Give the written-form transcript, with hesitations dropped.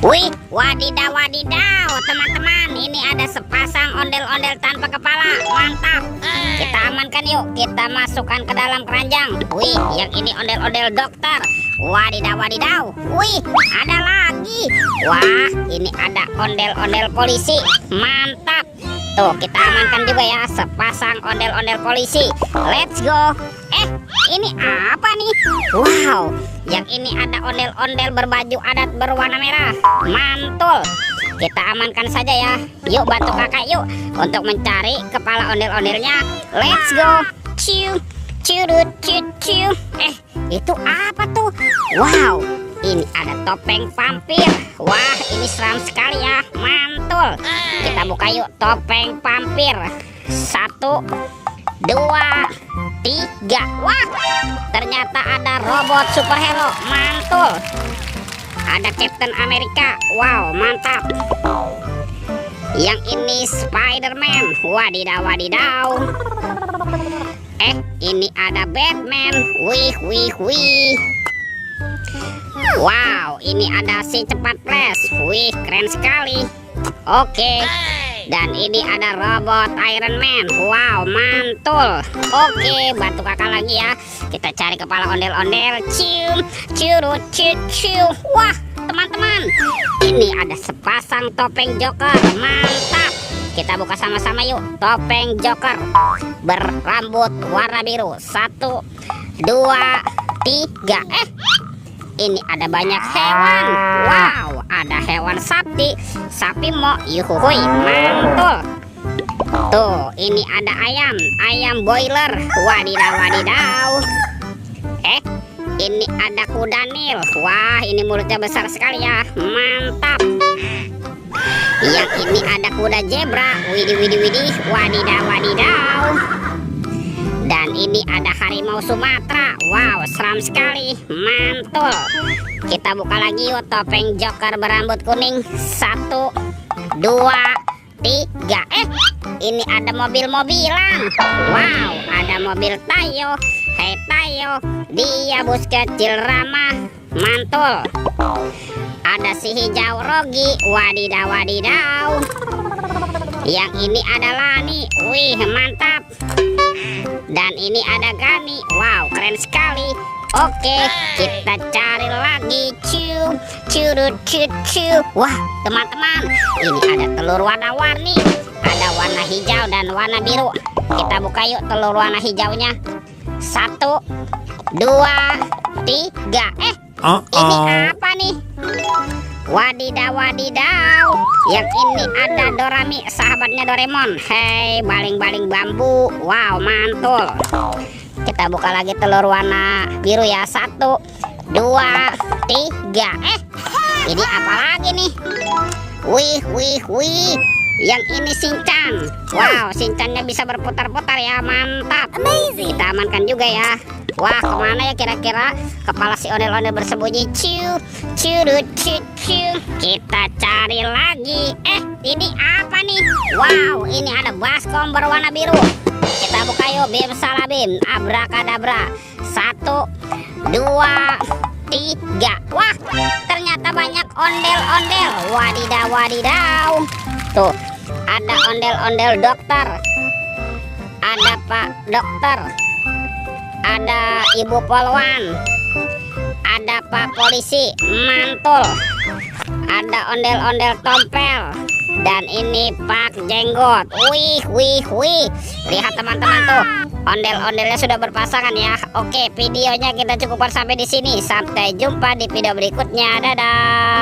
Wih, wadidaw, wadidaw, teman-teman, ini ada sepasang ondel-ondel tanpa kepala, mantap. Kita amankan yuk, kita masukkan ke dalam keranjang. Wih, yang ini ondel-ondel dokter. Wadidaw, wadidaw. Wih, ada lagi. Wah, ini ada ondel-ondel polisi, mantap. Tuh, kita amankan juga ya, sepasang ondel-ondel polisi. Let's go. Ini apa nih? Wow, yang ini ada ondel-ondel berbaju adat berwarna merah. Mantul. Kita amankan saja ya. Yuk bantu kakak yuk untuk mencari kepala ondel-ondelnya. Let's go. Ciu, curut, ciu. Itu apa tuh? Wow, ini ada topeng vampir. Wah, ini seram sekali ya. Mantul. Kita buka yuk topeng vampir. 1, 2, 3. Wah, ternyata ada robot superhero. Mantul. Ada Captain America. Wow, mantap. Yang ini Spider-Man. Wadidaw, wadidaw. Ini ada Batman. Wih. Wow, ini ada si cepat press. Wih, keren sekali. Oke. Dan ini ada robot Iron Man. Wow, mantul. Oke, bantu kakak lagi ya. Kita cari kepala ondel-ondel. Cium, curut, ciu. Wah, teman-teman, ini ada sepasang topeng Joker. Mantap. Kita buka sama-sama yuk. Topeng Joker berambut warna biru. 1, 2, 3. Ini ada banyak hewan. Wow, ada hewan sapi mo. Yuhuhui, mantul. Tuh, ini ada ayam boiler. Wadidaw. Ini ada kuda Nil. Wah, ini mulutnya besar sekali ya. Mantap. Yang ini ada kuda zebra. Widih. Wadidaw. Dan ini ada harimau Sumatera. Wow, seram sekali. Mantul. Kita buka lagi yuk topeng Joker berambut kuning. 1, 2, 3. Ini ada mobil-mobilan. Wow, ada mobil Tayo. Hei Tayo, dia bus kecil ramah. Mantul. Ada si hijau Rogi. Wadidaw. Yang ini ada Lani. Wih, mantap. Dan ini ada Gani. Wow, keren sekali. Oke, kita cari lagi. Curut. Wah, teman-teman, ini ada telur warna-warni. Ada warna hijau dan warna biru. Kita buka yuk telur warna hijaunya. 1, 2, 3. Ini apa nih? Wadidaw. Yang ini ada Dorami, sahabatnya Doraemon. Hei, baling-baling bambu. Wow, mantul. Kita buka lagi telur warna biru ya. 1, 2, 3. Ini apa lagi nih? Wih. Yang ini Shinchan. Wow, Shinchannya bisa berputar-putar ya. Mantap. Amazing. Kita amankan juga ya. Wah, kemana ya kira-kira kepala si ondel-ondel bersembunyi? Curut. Kita cari lagi. Ini apa nih? Wow, ini ada baskom berwarna biru. Kita buka yuk. Bim salabim, abrakadabra. 1, 2, 3. Wah, ternyata banyak ondel-ondel. Wadidaw. Tuh, ada ondel-ondel dokter. Ada Pak Dokter. Ada Ibu Polwan. Ada Pak Polisi. Mantul. Ada ondel-ondel tompel. Dan ini Pak Jenggot. Wih. Lihat teman-teman tuh. Ondel-ondelnya sudah berpasangan ya. Oke, videonya kita cukupkan sampai di sini. Sampai jumpa di video berikutnya. Dadah.